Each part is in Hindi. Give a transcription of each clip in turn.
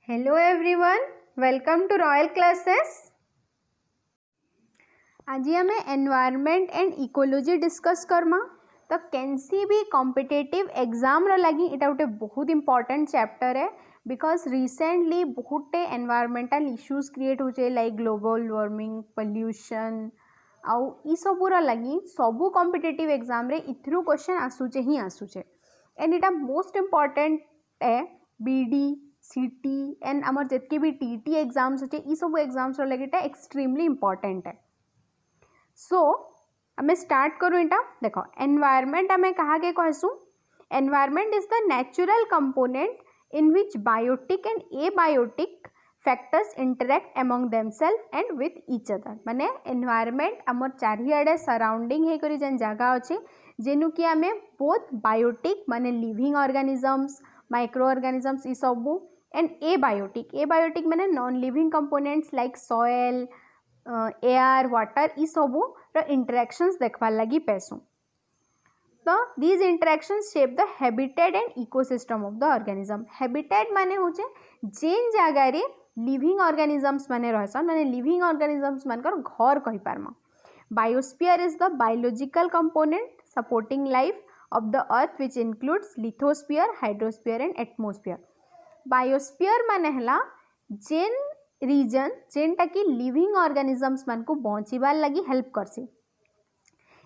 Hello everyone, welcome to Royal Classes. आज आम एनवायरनमेंट एंड इकोलॉजी डिस्कस करमा। तो कैंसी भी कॉम्पिटिटिव एग्जाम लगी इटा गोटे बहुत इंपॉर्टेंट चैप्टर है बिकॉज रिसेंटली बहुते एनवायरमेंटल इश्यूज क्रिएट होचे लाइक ग्लोबल वार्मिंग, पोल्यूशन आउ ई सबूर लगी सबू कॉम्पिटिटिव एग्जाम रे इथरू क्वेश्चन आसूचे ही आसूचे एंड इटा मोस्ट इंपॉर्टेंट है बीडी सीटी एंड आमर जितके भी टीटी एग्जाम्स अच्छे ई सब एग्जाम्स लगे एक्सट्रीमली इंपॉर्टेंट है। सो आम स्टार्ट करूँ इटा देख एनवायरमेंट आम कहा के कहसू environment is the natural component in which biotic and abiotic factors interact among themselves and with each other. माने एनवायरमेंट आमर चारिआडे सराउंडिंग होकर जेन जगह अच्छे जेनु कि आम बोथ बायोटिक माने लिविंग ऑर्गेनिजम्स, माइक्रो ऑर्गेनिजम्स ई सबू एंड एबायोटिक माने non living components like soil, air, water ई सबू इंटरेक्शंस देखवार लगी पैसू। तो these interactions shape the habitat and ecosystem of the organism. Habitat माने होचे जेन जगह रे लिविंग ऑर्गेनिजम्स माने रहसन, माने लिविंग ऑर्गेनिजम्स मानकर घर कहि पारमा। Biosphere is the biological component supporting life of the earth which includes lithosphere, hydrosphere and atmosphere। Biosphere माने हला जेन रीजन जेनटा कि लिविंग ऑर्गेनिजम्स मान को बचिबार लगी हेल्प करसी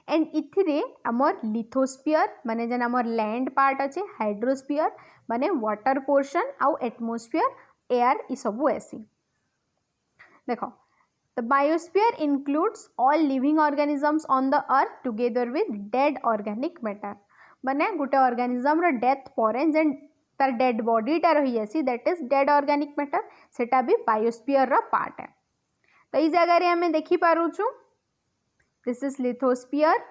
एंड इथिरे आमर लिथोस्फीयर माने जेन आमर लैंड पार्ट अच्छे, हाइड्रोस्फीयर माने वाटर पोर्शन आउ एटमोस्फीयर एयर ई सबू ऐसी। देखो The biosphere includes all living organisms on the earth together with dead organic matter। माने गोटे ऑर्गेनिज्म रो डेथ पर जेन तार डेड बॉडी टा रही जासी that is dead organic matter, सेटा भी बायोस्फीयर रो पार्ट है। तो ई जगह रे हमें देखि पारुछु दिस इज लिथोस्फीयर,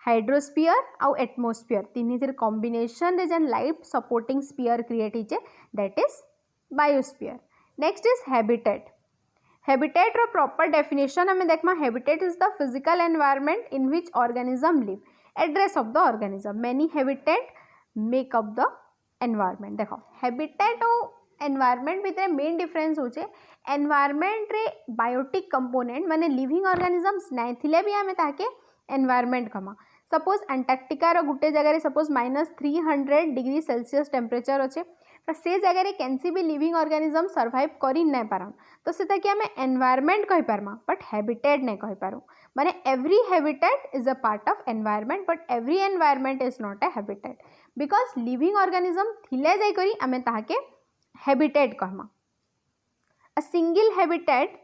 हाइड्रोस्फीयर आउ एटमोस्फीयर तीन थी कॉम्बिनेशन रे जेन लाइफ सपोर्टिंग स्फीयर क्रिएट हिचे that is biosphere. Next is habitat. Habitat रो प्रॉपर डेफिनेशन हमें देखमा habitat is the physical environment in which organism live. Address of the organism many habitat make up the environment. देखो हैबिटेट और एनवायरनमेंट भितर मेन डिफरेंस होचे एनवायरनमेंट रे बायोटिक कंपोनेंट माने लिविंग ऑर्गेनिजम्स नहीं थिले भी आमे ताके एनवायरनमेंट कमा। सपोज अंटार्कटिका रो गुटे जगह रे सपोज -300 डिग्री सेल्सियस टेम्परेचर अच्छे तो से जगह रे कैंसी भी लिविंग ऑर्गेनिज्म सर्वाइव करि नै पारन तो सेटा कि आमे एनवायरनमेंट कहि पारमा बट हैबिटेट नै कहि पारू। माने every habitat is a part of environment but every environment is not a habitat because living organism थिले जाई करी आमे ताहाके हैबिटेट कहमा। A single habitat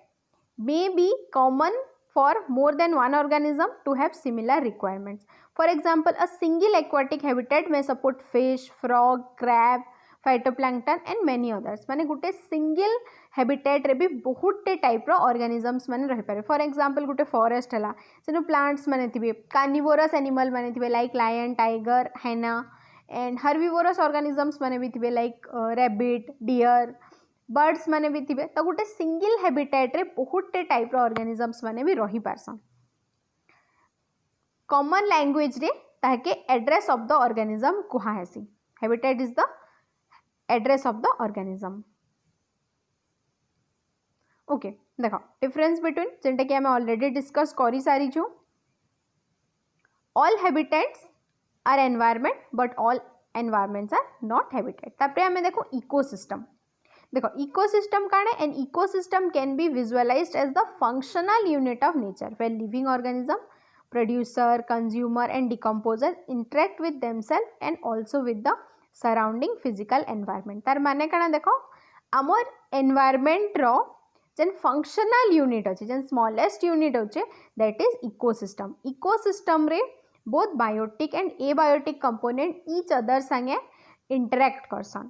may be common for more than one organism to have similar requirements. For example, a single aquatic habitat may support fish, frog, crab, phytoplankton and many others। माने गुटे सिंगल हैबिटेट रे भी बहुत टाइप रो ऑर्गेनिजम्स माने रहि पारे। फॉर एग्जांपल गुटे फॉरेस्ट हला जेनु प्लांट्स माने थिबे, कार्निवोरस एनिमल माने थिबे like lion, tiger, hyena and herbivorous organisms माने भी थिबे लाइक रैबिट, डियर, बर्ड्स माने भी थिबे। तो गुटे सिंगल हैबिटेट रे बहुत टाइप रो ऑर्गेनिजम्स माने भी रही पारसन। कॉमन लैंग्वेज रे ताके एड्रेस ऑफ द ऑर्गेनिज्म कुहा हेसी। Habitat is the address of the organism. Okay देखो डिफरेंस बिटवीन जेंटा कि हमें ऑलरेडी डिस्कस करी सारी छु। All habitats are environment but all environments are not habitat. तापरे हमें देखो इकोसिस्टम। देखो इकोसिस्टम काणे an ecosystem can be visualised as the functional unit of nature where living organism, producer, consumer and decomposer interact with themselves and also with the surrounding physical environment. तार माने काଣା देखो आमर एनवायरनमेंट रो जेन फंक्शनल यूनिट अच्छे जेन स्मॉलेस्ट यूनिट अच्छे दैट इज इकोसिस्टम। इकोसिस्टम रे both biotic and abiotic component each other संगे इंटरेक्ट करसन।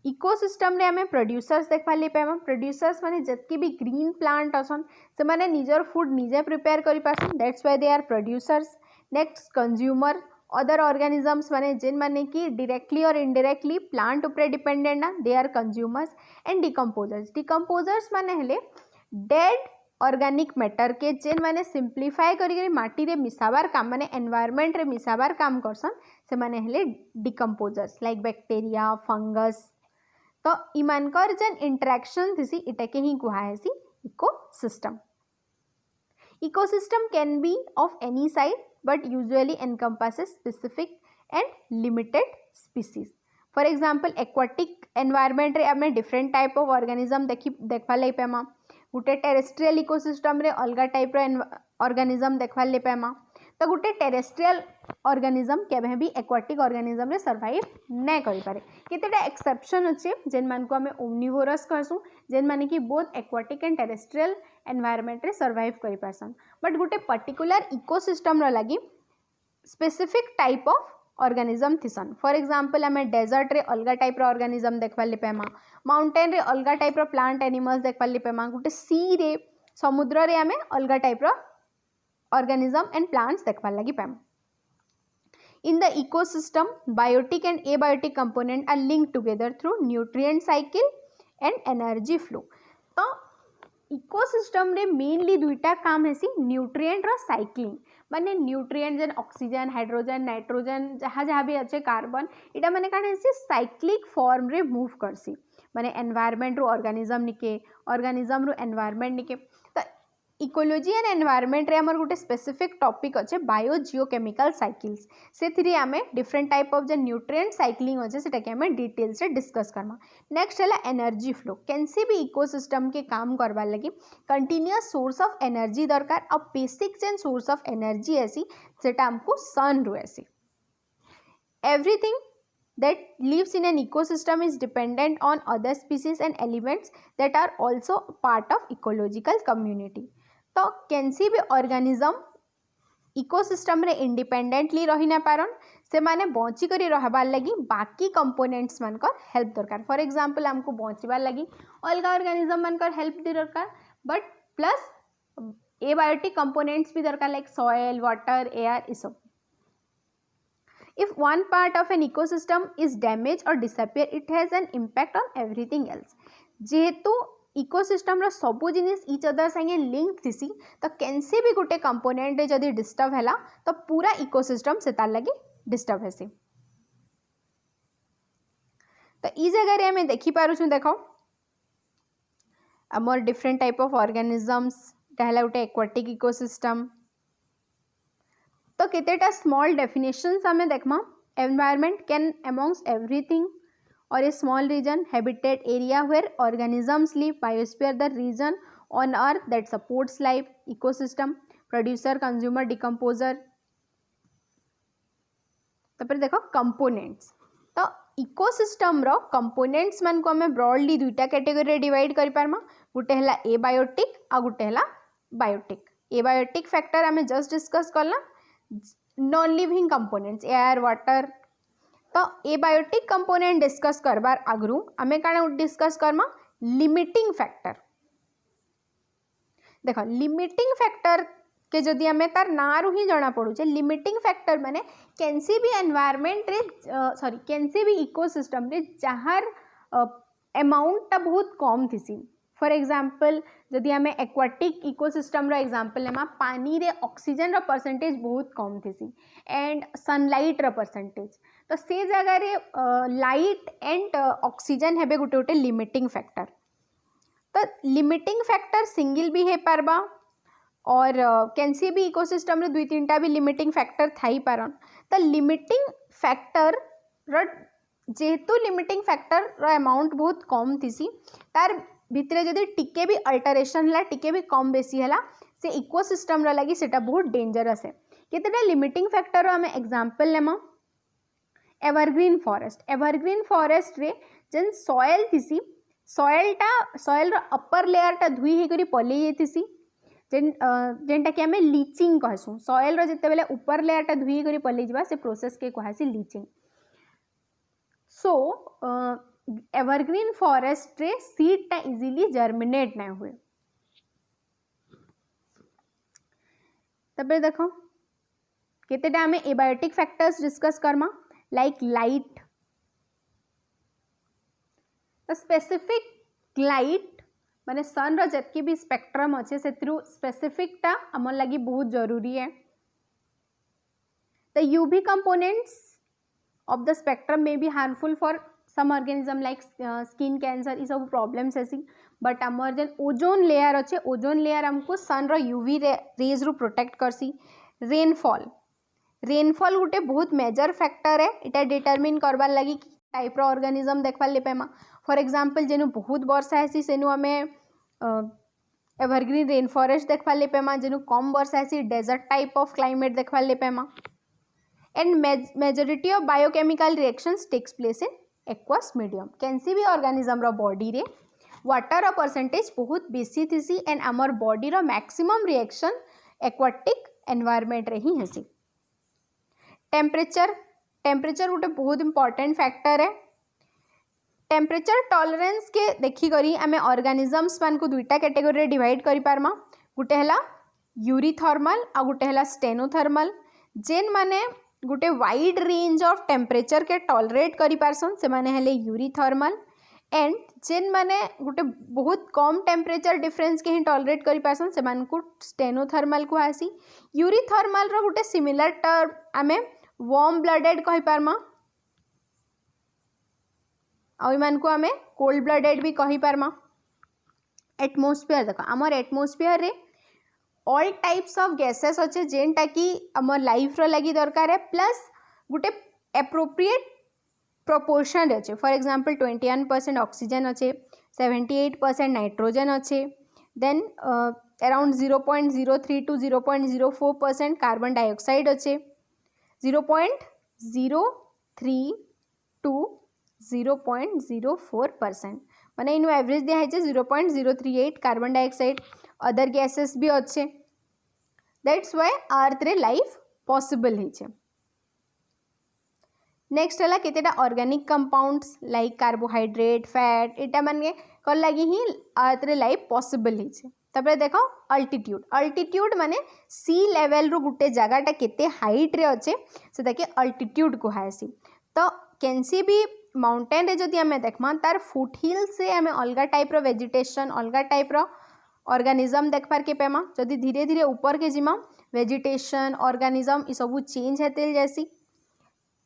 इकोसिस्टम रे हमें प्रोड्यूसर्स देखा पाइबा। प्रोड्यूसर्स माने जतके भी ग्रीन प्लांट असन से माने निजर फूड निजे प्रिपेयर करि पासन that's why they are producers. Next consumer other organisms माने जेन माने कि डायरेक्टली और इनडायरेक्टली प्लांट ऊपर डिपेंडेंट ना they are consumers and decomposers. Decomposers माने हेले डेड ऑर्गेनिक मैटर के जेन माने सिंप्लीफाई करी माटी रे मिसाबार काम माने एनवायरनमेंट रे मिसाबार काम करसन से माने हेले डिकम्पोजर्स लाइक बैक्टीरिया, फंगस तो इमानकर जेन इंटरेक्शन थिसी इटा के ही कुहासी ecosystem. Ecosystem can be of any size but usually encompasses specific and limited species. For example, aquatic environment रे आमे different type of organism देखवा ले पामा. गुटे terrestrial ecosystem रे अलगा type रो organism देखवा ले पामा. तो गुटे terrestrial organism केबे भी aquatic organism रे survive नहीं करि पारे. केतेटा exception अछि जेन मान को आमे omnivorous कहसु, जेन माने कि both aquatic and terrestrial environment रे survive करि person. But Gute particular ecosystem रो लगी specific type of organism थिसन. फॉर एग्जांपल आमे डेजर्ट रे अलगा टाइप रो ऑर्गेनिज्म देखवा ले पामा, माउंटेन रे अलगा टाइप रो प्लांट एनिमल्स देखवा ले पामा, गुटे सी रे समुद्र रे आमे अलगा टाइप रो organism and plants देखवा लगी पाम. In the ecosystem, biotic and abiotic component are linked together through nutrient cycle and energy flow. तो इकोसिस्टम रे मेनली दुईटा काम है सी न्यूट्रिएंट रो साइक्लिंग, माने न्यूट्रिएंट जन ऑक्सीजन, हाइड्रोजन, नाइट्रोजन जहाँ जहाँ भी अच्छे कार्बन इटा माने काने सी साइक्लिक फॉर्म रे मूव करसी, माने एनवायरनमेंट रो ऑर्गेनिज्म निके, ऑर्गेनिज्म रो एनवायरनमेंट निके. तो इकोलॉजी एंड एनवायरनमेंट रे हमर गुटे स्पेसिफिक टॉपिक अच्छे बायो जियोकेमिकल साइकिल्स. से थ्री आमे different type of J nutrient cycling अच्छे सेटा के हमें डिटेल से डिस्कस करमा. नेक्स्ट है एनर्जी फ्लो. कैंसी भी इकोसिस्टम के काम करवा लगी कंटिन्यूअस सोर्स ऑफ एनर्जी दरकार. अब बेसिक जेन सोर्स ऑफ एनर्जी ऐसी सेटा हमको सन रू ऐसी. Everything that lives in an ecosystem is dependent on other species and elements that are also part of ecological community. तो कैंसी भी ऑर्गेनिज्म इकोसिस्टम रे इंडिपेंडेंटली रही ना पारन, से माने बंची करी रहबार लगी बाकी कंपोनेंट्स मानकर हेल्प दरकार. फॉर एग्जांपल हमको बंचबार लगी अलगा ऑर्गेनिज्म मानकर हेल्प दरकार, बट प्लस एबायोटिक कंपोनेंट्स भी दरकार लाइक सॉइल, वाटर, एयर ई सब. If one part of an ecosystem is damaged or disappear, it has an impact on everything else. जेहेतु इकोसिस्टम रो सबु जिनिस इच अदर संगे लिंक थिसी, तो कैंसी भी गुटे कंपोनेंट जदि डिस्टर्ब हैला तो पूरा इकोसिस्टम से तार लगी डिस्टर्ब हेसी. तो ई जगह रे हमें देखि पारु छु, देखो अमर डिफरेंट टाइप ऑफ ऑर्गेनिजम्स कहला गुटे एक्वाटिक इकोसिस्टम. तो केतेटा स्मॉल डेफिनेशंस हमें देखमा. Environment can amongst everything or a small region, habitat area where organisms live, biosphere the region on earth that supports life, ecosystem, producer, consumer, decomposer. तापर देखो कंपोनेंट्स. तो इकोसिस्टम रो कंपोनेंट्स मान को हमें ब्रॉडली दुईटा कैटेगरी रे डिवाइड करि पारमा. गुटे हला एबायोटिक आ गुटे हला बायोटिक. एबायोटिक फैक्टर हमें जस्ट डिस्कस करला non living components air, water. तो एबायोटिक कंपोनेंट डिस्कस करबार आगरू आमे काना डिस्कस करमा लिमिटिंग फैक्टर. देखो लिमिटिंग फैक्टर के जदि आमे तार ना रू ही जाना पड़ू जे लिमिटिंग फैक्टर माने कैंसी भी एनवायरनमेंट रे कैंसी भी इकोसिस्टम रे जहार अमाउंट ता बहुत कम थिसी. फॉर एग्जांपल जदि आमे एक्वाटिक इकोसिस्टम रो एग्जांपल लेमा, पानी रे ऑक्सीजन रो परसेंटेज बहुत कम थिसी एंड सनलाइट रो परसेंटेज. तो से जगह रे लाइट एंड ऑक्सीजन हेबे गुटे गुटे लिमिटिंग फैक्टर. तो लिमिटिंग फैक्टर सिंगल भी है पारबा और कैंसी भी इकोसिस्टम रे दुई तीनटा भी लिमिटिंग फैक्टर थाई पारन. तो लिमिटिंग फैक्टर रो जेहेतु लिमिटिंग फैक्टर रो अमाउंट बहुत कम थिसी, तार भितरे जदि टिके भी अल्टरेशन हला, टिके भी कम बेसी हला, से इकोसिस्टम रो लगी सेटा बहुत डेंजरस है. केतेटा लिमिटिंग फैक्टर रो हमें example lemma. Evergreen forest. Evergreen forest रे जेन सॉइल थिसी, सॉइल रो अपर लेयर टा धुई हे करी पले जेथिसी, जेनटा कि हमें लीचिंग कहसु. सॉइल रो जते बेले ऊपर लेयर टा धुई करी पले जिबा से प्रोसेस के कहसी लीचिंग. सो एवरग्रीन फॉरेस्ट रे सीड टा इजीली जर्मिनेट ना हुए. तबे देखो केतेटा हमें abiotic factors discuss Karma like light. तो स्पेसिफिक लाइट माने सन रो जतकी भी स्पेक्ट्रम अच्छे से थ्रू स्पेसिफिक टा हमर लगी बहुत जरूरी है. The UV components of the spectrum may be harmful for some organism like skin cancer ये सब प्रॉब्लम्स हेसी बट आमर जेन ओजोन लेयर अच्छे ओजोन लेयर आमको सन रो यूवी रेज रु प्रोटेक्ट करसी। रेनफॉल गोटे बहुत मेजर फैक्टर है इटा डिटरमिन करबार लगी कि टाइप रो ऑर्गेनिज्म देखबार ले पाइमा। फॉर एग्जांपल जेनु बहुत वर्षा हेसी सेनु आमे एवरग्रीन रेन फॉरेस्ट देखबार ले पाइमा, जेनु कम वर्षा हेसी डेजर्ट टाइप ऑफ क्लाइमेट देखबार ले पाइमा। And majority of biochemical reactions takes place in aqueous medium. कैंसी भी ऑर्गेनिज्म रो बॉडी रे वाटर रो परसेंटेज बहुत बेसी थिसी एंड आमर बॉडी रो मैक्सिमम रिएक्शन एक्वाटिक एनवायरनमेंट रे ही हेसी। टेम्परेचर गोटे बहुत इंपॉर्टेंट फैक्टर है। टेम्परेचर टॉलरेंस के देखी करी आमे ऑर्गेनिजम्स मान को दुईटा कैटेगोरी डिवाइड करि पारमा। गोटे हला यूरीथर्मल आ गोटे हला स्टेनोथर्मल। जेन माने गोटे वाइड रेंज ऑफ टेम्परेचर के टॉलरेट करि पारसन से माने हले यूरीथर्मल एंड जेन माने गोटे बहुत कम टेम्परेचर डिफरेंस के ही टॉलरेट करि पारसन से मान को स्टेनोथर्मल को आसी। यूरीथर्मल रो गोटे सिमिलर टर्म आमे वार्म ब्लडेड कहि पारमा आ ईमान को आमे कोल्ड ब्लडेड भी कहि पारमा। एटमोस्फियर देखो आमर एटमोस्फियर रे ऑल टाइप्स ऑफ गैसेस अच्छे जेनटा कि आमर लाइफ रो लगी दरकार है प्लस गोटे एप्रोप्रिएट प्रोपोर्शन अच्छे। फॉर एग्जांपल 21% ऑक्सीजन अच्छे, 78% नाइट्रोजन अच्छे, then around 0.03 to 0.04% carbon dioxide अच्छे, 0.03 to 0.04% माने इनु एवरेज दिया है 0.038 कार्बन डाइऑक्साइड। अदर गैसेस भी अच्छे दैट्स वाई अर्थ रे लाइफ पॉसिबल है। नेक्स्ट है केतेटा organic compounds like carbohydrate fat इटा माने कर लगी ही अर्थ रे लाइफ पॉसिबल है। तबरे देखो अल्टीट्यूड माने सी लेवल रो गुटे जगहटा केते हाइट रे अच्छे से के अल्टीट्यूड कहासी। तो कैंसी भी माउंटेन रे जदि आमे देखमा तार फुट हिल से आमे अलगा टाइप रो वेजिटेशन अलगा टाइप रो ऑर्गेनिज्म देखबार के पेमा। जदि धीरे धीरे ऊपर के जिमा वेजिटेशन ऑर्गेनिज्म ई सब चेंज हेते जैसी।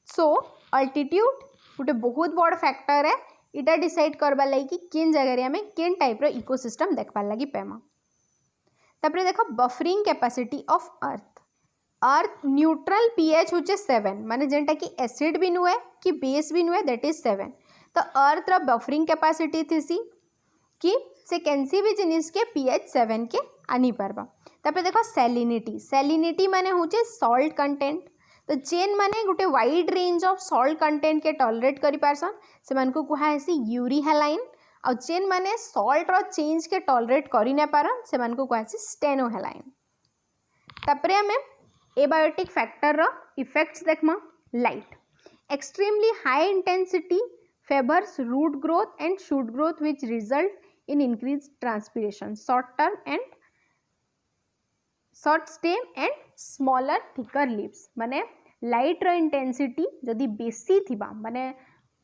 सो अल्टीट्यूड गोटे बहुत बड़ फैक्टर है इटा डिसाइड करबार लगी कि किन जगह रे आमे किन टाइप रो इकोसिस्टम देखबार लगी पेमा। तबरे देखो buffering capacity of earth neutral pH होचे 7 माने जेनटा कि एसिड भी नुए कि बेस भी नुए दैट इज 7। तो अर्थ रो बफरिंग कैपेसिटी थीसी कि से कैंसी भी जिनिस के पीएच 7 के आनी पारबा। तबरे देखो सैलिनिटी माने होचे सॉल्ट कंटेंट। तो जेन माने गोटे wide range of salt content के टॉलरेट करि पारसन से मान को कुहा हेसी यूरी हैलाइन और जेन माने सॉल्ट रो चेंज के टॉलरेट करि ना पारन से मान को कुहा हेसी स्टेनो हैलाइन। तपरे हमें एबायोटिक फैक्टर रो इफेक्ट्स देखमा। Light extremely high intensity favours root growth and shoot growth which result in increase transpiration short stem and smaller thicker leaves. माने लाइट रो इंटेंसिटी जदि बेसी थिबा माने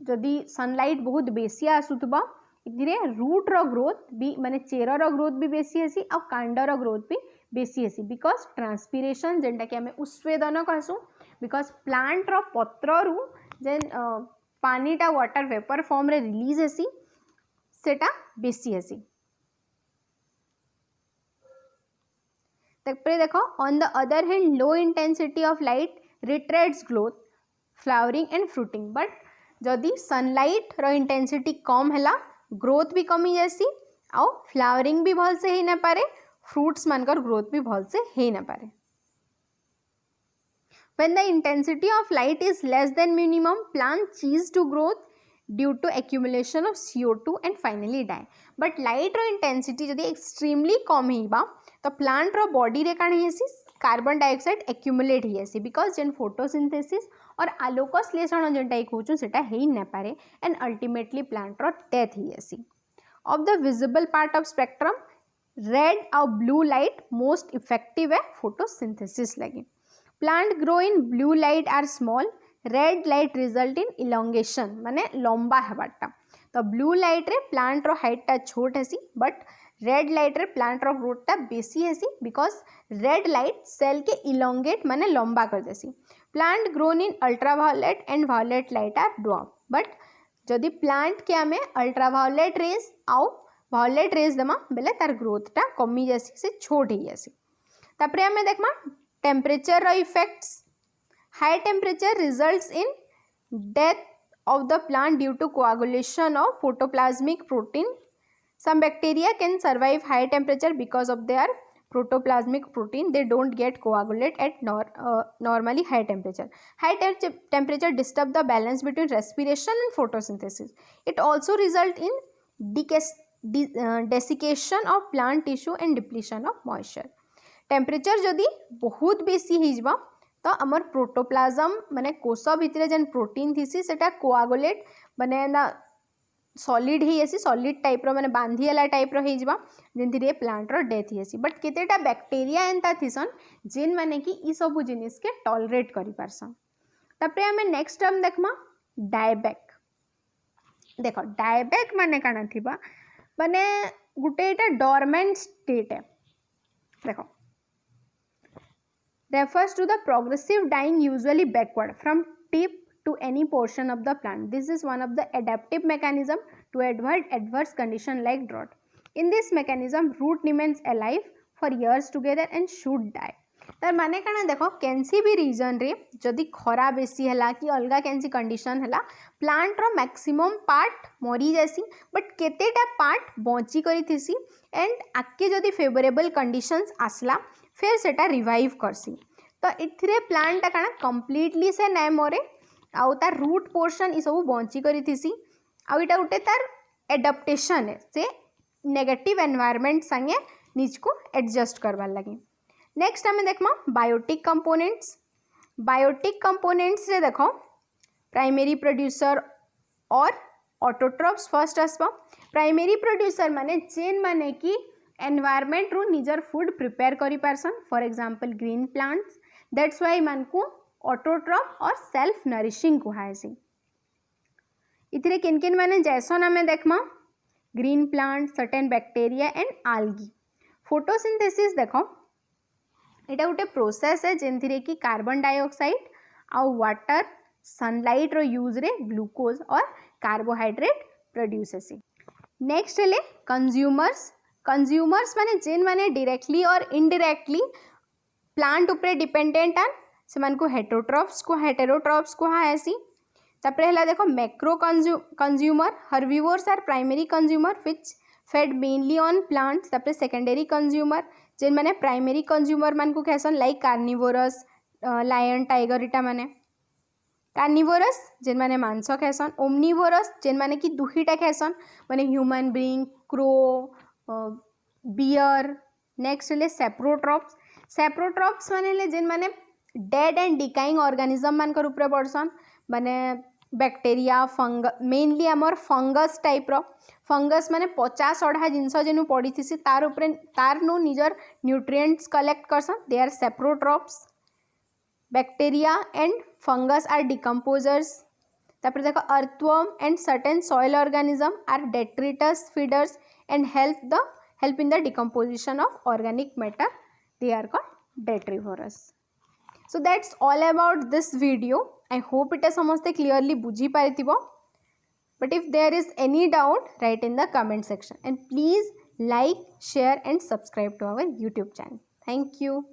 जदि सनलाइट बहुत बेसी आसुथबा इधरे रूट रो ग्रोथ भी माने चेर रो ग्रोथ भी बेसी हेसी और कांड रो ग्रोथ भी बेसी हेसी बिकॉज ट्रांसपिरेशन जेनटा कि आमे उस्वेदन कहसु बिकॉज प्लांट रो पत्र रु जेन पानीटा वाटर वेपर फॉर्म रे रिलीज हेसी सेटा बेसी हेसी। तपरे देखो on the other hand low intensity of light retards growth flowering and fruiting. But जदि सनलाइट रो इंटेंसिटी कम हैला ग्रोथ भी कमी जैसी और फ्लावरिंग भी भल से ही ना पारे फ्रूट्स मानकर ग्रोथ भी भल से ही ना पारे। When the intensity of light is less than minimum, plant cease to growth due to accumulation of CO2 and finally die. But light row intensity जदि extremely कम हिबा तो plant रो body रे काण हेसी कार्बन डाइऑक्साइड एक्यूमुलेट ही हेसी बिकॉज जेन फोटोसिंथेसिस और आलोक श्लेषण जेनटा कहूँ सेटा हेई न पारे एंड अल्टीमेटली प्लांट रो डेथ ही हेसी। Of the visible part of spectrum red और ब्लू लाइट मोस्ट इफेक्टिव है फोटोसिंथेसिस लगी। Plant grow in blue light are small red light result in elongation माने लंबा हेबाटा। तो ब्लू लाइट रे प्लांट रो हाइटटा छोट हेसी बट रेड लाइट रे प्लांट रो ग्रोथटा बेसी हेसी बिकॉज रेड लाइट सेल के इलोंगेट माने लंबा कर देसी। Plant grown in ultraviolet and violet light are dwarf but जदि प्लांट के आमे अल्ट्रावायोलेट रेज आउ वायोलेट रेज देमा बेले तार ग्रोथटा कमी जासी से छोट हो जासी। तापरे आमे देखमा टेम्परेचर रो effects. High temperature results in death of the plant due to coagulation of protoplasmic protein. Some bacteria can survive high temperature because of their protoplasmic protein. They don't get coagulate at normally high temperature. High temperature disturb the balance between respiration and photosynthesis. It also result in desiccation of plant tissue and depletion of moisture. Temperature जदि बहुत बेसी हिजबा तो आमर प्रोटोप्लाज्म माने कोष भितर जेन प्रोटीन थीसी सेटा कोआगुलेट माने ना सॉलिड ही आसी सॉलिड टाइप रो माने बांधीला टाइप रो हिजबा जेंति रे प्लांट रो डेथ ही आसी। बट केतेटा बैक्टीरिया एंता थीसन जेन माने कि ई सब जिनिस के टॉलरेट करि पारसन। तापरे हमें नेक्स्ट टर्म देखमा डायबैक। देखो डायबैक माने काना थिबा माने गुटे एटा डोरमेंट स्टेट है। देखो refers to the progressive dying usually backward from tip to any portion of the plant. This is one of the adaptive mechanism to avoid adverse condition like drought. In this mechanism root remains alive for years together and should die. तार माने काना देखो कैंसी भी रीजन रे जदि खरा बेसी हला कि अलगा कैंसी कंडीशन हला प्लांट रो मैक्सिमम पार्ट मरी जासी बट केतेटा पार्ट बची करी थीसी एंड आके जदि फेवरेबल कंडीशंस आसला फिर सेटा रिवाइव करसी। तो इथिरे प्लांट काना कंप्लीटली से नाय मरे आउ तार रूट पोर्शन ई सब बंची करी थीसी आउ इटा उटे तार एडाप्टेशन है से नेगेटिव एनवायरनमेंट संगे निज को एडजस्ट करवार लगी। नेक्स्ट हमें देखमा बायोटिक कंपोनेंट्स। बायोटिक कंपोनेंट्स रे देखो प्राइमरी प्रोड्यूसर और ऑटोट्रॉप्स फर्स्ट आसबा। प्राइमरी प्रोड्यूसर माने जेन माने कि एनवायरनमेंट रू निजर फूड प्रिपेयर करि person for example green plants that's why मन को ऑटोट्रॉप और सेल्फ नरिशिंग कुहायसी। इथिरे किन किन माने जैसन हमें देखमा green plant certain bacteria and algae. Photosynthesis देखो एटा गोटे प्रोसेस है जेंथिरे कि कार्बन डाइऑक्साइड आउ वाटर सनलाइट रो यूज रे ग्लूकोज और कार्बोहाइड्रेट प्रोड्यूस हेसी। नेक्स्ट हेले कंज्यूमर्स। कंज्यूमर्स माने जेन माने डायरेक्टली और इनडायरेक्टली प्लांट ऊपर डिपेंडेंट आन से मन को हेटेरोट्रॉप्स को हाएसी। तापरे हला देखो macro consumer herbivores are primary consumer which fed mainly on plants. तापरे सेकेंडरी कंज्यूमर जेन माने प्राइमरी कंज्यूमर मन को कहसन लाइक कार्निवोरस लायन टाइगर इटा माने कार्निवोरस जेन माने मांस कहसन। ओमनिवोरस जेन माने कि दुहीटा कहसन माने human being crow bear. Next ले सेप्रोट्रॉप्स। सेप्रोट्रॉप्स माने जेन माने डेड एंड डिकाइंग ऑर्गेनिज्म मान कर ऊपर पड़सन माने बैक्टीरिया मेनली आमर फंगस टाइप रो। फंगस माने 50-60 जिनस जेनु पड़ी थी तार ऊपर तार नु निजर न्यूट्रिएंट्स कलेक्ट करसन they are saprotrophs. Bacteria and fungus are decomposers. तापर देखो earthworm and certain soil organism are detritus feeders and help in the decomposition of organic matter. They are called detrivorous. So that's all about this video. I hope it is समस्ते clearly बुझी पारिथिबो. But if there is any doubt, write in the comment section and please like, share and subscribe to our YouTube channel. Thank you.